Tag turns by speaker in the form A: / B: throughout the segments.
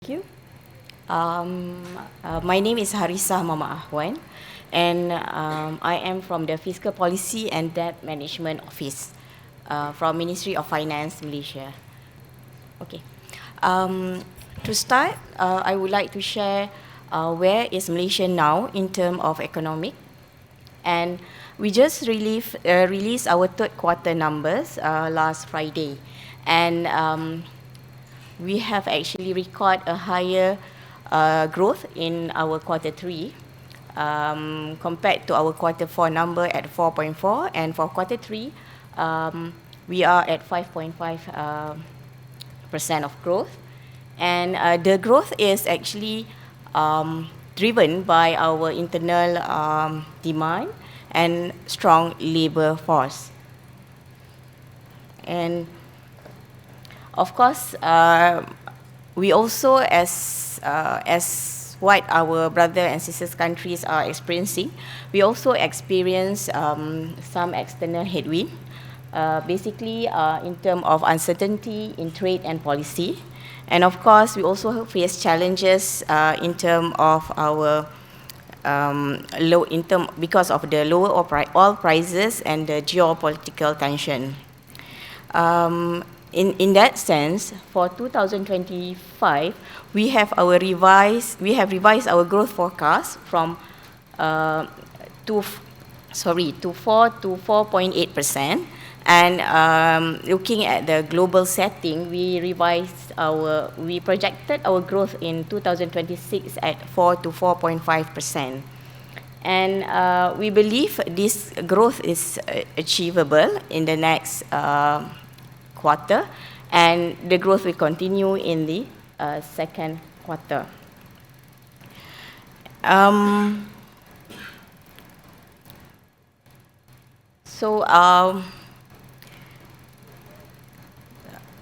A: Thank you. My name is Harisah Mohd Ahwan, and I am from the Fiscal Policy and Debt Management Office from Ministry of Finance, Malaysia. Okay. To start, I would like to share where is Malaysia now in terms of economic, and we just released our third quarter numbers last Friday, and we have actually recorded a higher growth in our quarter three compared to our quarter four number at 4.4, and for quarter three, we are at 5.5% of growth, and the growth is actually driven by our internal demand and strong labour force. And of course, we also, as what our brother and sisters countries are experiencing, we also experience some external headwind, basically in terms of uncertainty in trade and policy. And of course, we also face challenges in terms of our because of the lower oil prices and the geopolitical tension. In that sense, for 2025, we have revised our growth forecast from 4 to 4.8%, and looking at the global setting, we projected our growth in 2026 at 4 to 4.5%. And we believe this growth is achievable in the next quarter, and the growth will continue in the second quarter.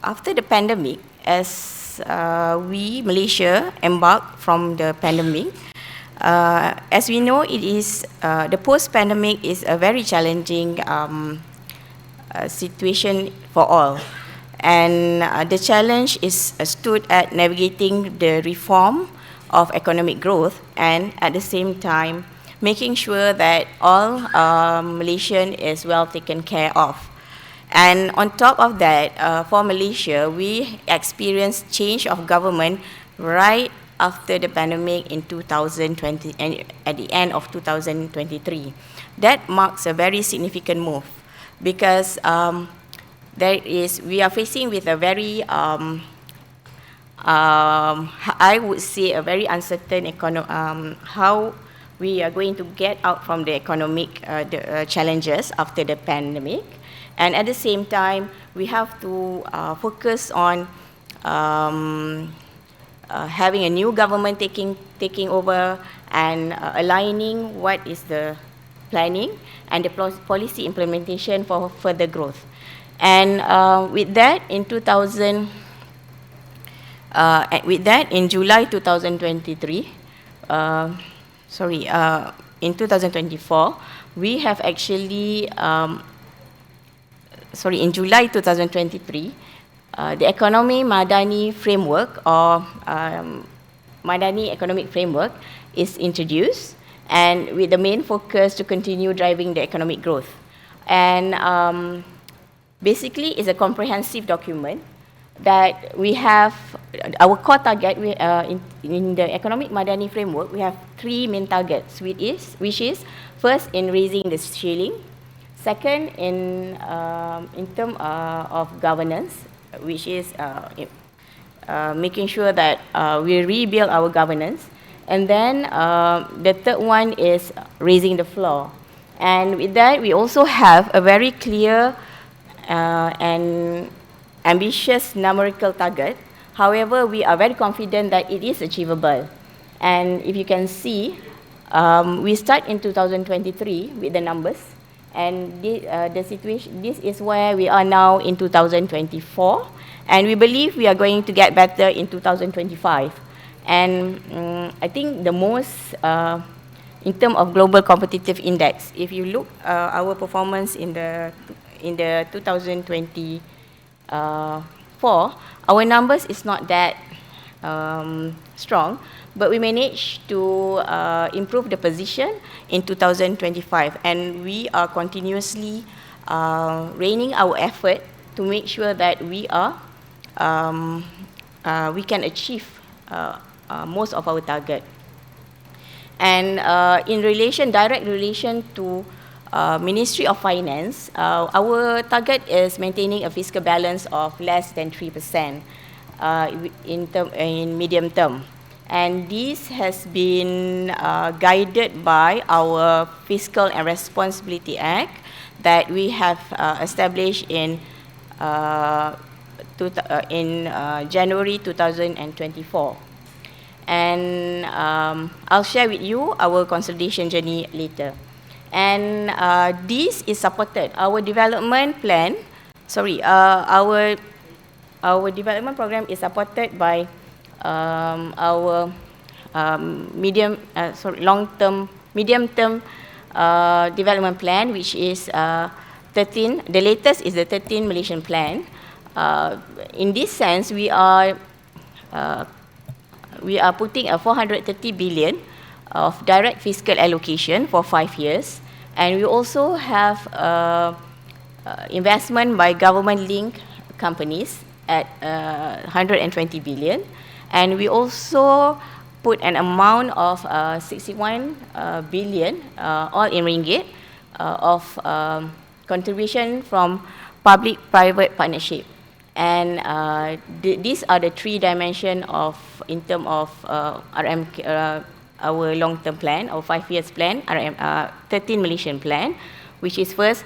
A: After the pandemic, as Malaysia embarked from the pandemic, as we know, it is the post-pandemic is a very challenging situation for all, and the challenge is stood at navigating the reform of economic growth, and at the same time making sure that all Malaysian is well taken care of. And on top of that, for Malaysia, we experienced change of government right after the pandemic in 2020, and at the end of 2023. That marks a very significant move, because we are facing with a very I would say a very uncertain how we are going to get out from the economic challenges after the pandemic, and at the same time we have to focus on having a new government taking over and aligning what is the planning and the policy implementation for further growth. And with that, in July 2023, in 2024, we have actually, in July 2023, the Ekonomi MADANI framework, or Madani Economic Framework, is introduced, and with the main focus to continue driving the economic growth. And basically, it's a comprehensive document that we have our core target. In the Economic Madani Framework, we have three main targets, which is first, in raising the ceiling; second, in terms of governance, which is making sure that we rebuild our governance; and then the third one is raising the floor. And with that, we also have a very clear and ambitious numerical target. However, we are very confident that it is achievable. And if you can see, we start in 2023 with the numbers, and the situation, this is where we are now in 2024, and we believe we are going to get better in 2025. And I think the most, in terms of global competitive index, if you look our performance in the 2024, our numbers is not that strong, but we managed to improve the position in 2025, and we are continuously reining our effort to make sure that we can achieve most of our target. And in direct relation to Ministry of Finance, our target is maintaining a fiscal balance of less than 3% in medium term. And this has been guided by our Fiscal and Responsibility Act that we have established in January 2024. And I'll share with you our consolidation journey later. And this is supported. Our development plan, our development program is supported by our medium-term development plan, which is 13. The latest is the 13 Malaysian Plan. In this sense, we are putting a 430 billion of direct fiscal allocation for 5 years, and we also have investment by government-linked companies at 120 billion, and we also put an amount of 61 billion, all in ringgit, of contribution from public-private partnership. And these are the 3 dimensions in terms of our long-term plan, our 5 years plan, 13 Malaysian Plan, which is first,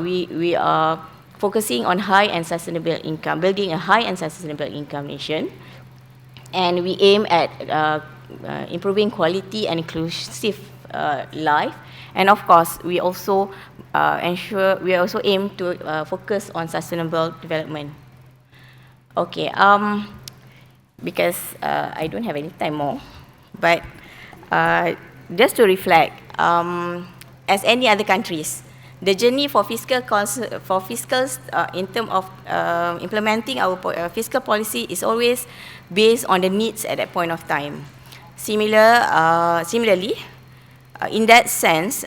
A: we are focusing on high and sustainable income, building a high and sustainable income nation. And we aim at improving quality and inclusive life. And of course, we also aim to focus on sustainable development. Okay, because I don't have any time more, but just to reflect, as any other countries, the journey for fiscals in terms of implementing our fiscal policy is always based on the needs at that point of time. Similarly, in that sense,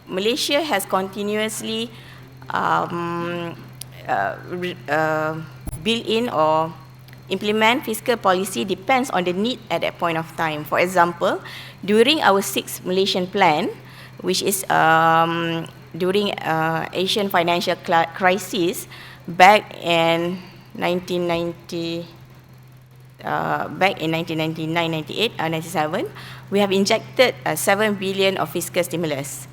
A: Malaysia has continuously built in or implement fiscal policy depends on the need at that point of time. For example, during our 6th Malaysian Plan, which is during Asian financial crisis back in 1999, 98, 97, we have injected 7 billion of fiscal stimulus.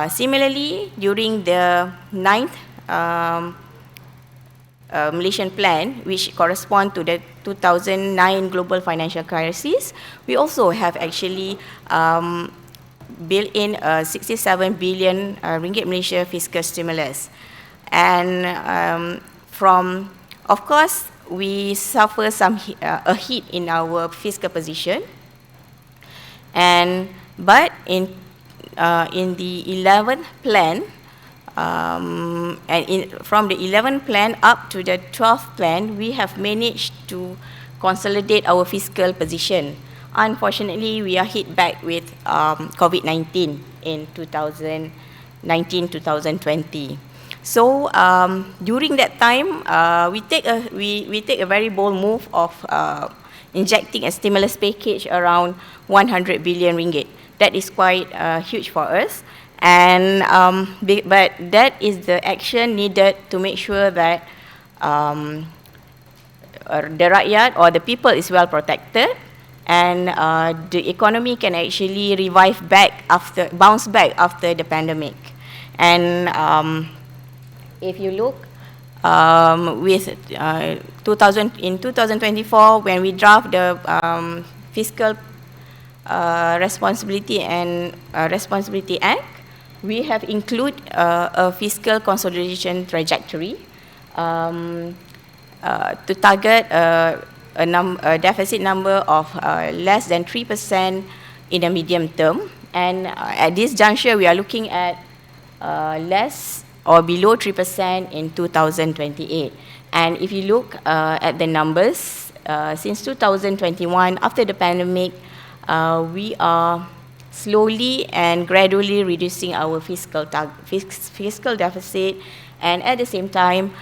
A: Similarly, during the 9th Malaysian Plan, which correspond to the 2009 global financial crisis, we also have actually built in 67 billion ringgit Malaysia fiscal stimulus. And of course, we suffer a hit in our fiscal position. But in the 11th plan, from the 11th plan up to the 12th plan, we have managed to consolidate our fiscal position. Unfortunately, we are hit back with COVID-19 in 2019-2020. So during that time, we take a very bold move of injecting a stimulus package around 100 billion ringgit. That is quite huge for us, but that is the action needed to make sure that the rakyat or the people is well protected, and the economy can actually bounce back after the pandemic. And if you look in 2024, when we draft the Fiscal Responsibility Act, we have included a fiscal consolidation trajectory to target a deficit number of less than 3% in the medium term. And at this juncture, we are looking at less or below 3% in 2028. And if you look at the numbers, since 2021, after the pandemic, we are slowly and gradually reducing our fiscal deficit, and at the same time,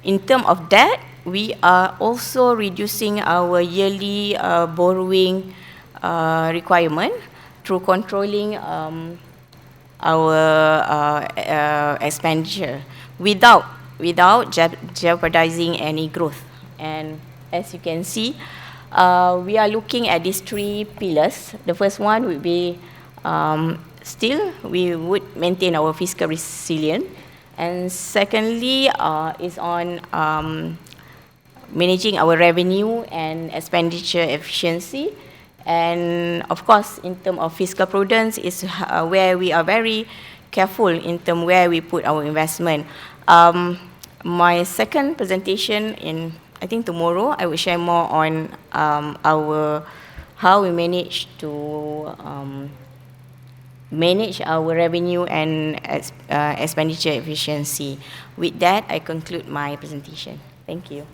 A: in terms of debt, we are also reducing our yearly borrowing requirement through controlling our expenditure without jeopardizing any growth. And as you can see, we are looking at these three pillars. The first one would be still we would maintain our fiscal resilience, and secondly is on managing our revenue and expenditure efficiency. And of course, in terms of fiscal prudence, is where we are very careful in terms where we put our investment. My second presentation I think tomorrow, I will share more on how we manage to manage our revenue and expenditure efficiency. With that, I conclude my presentation. Thank you.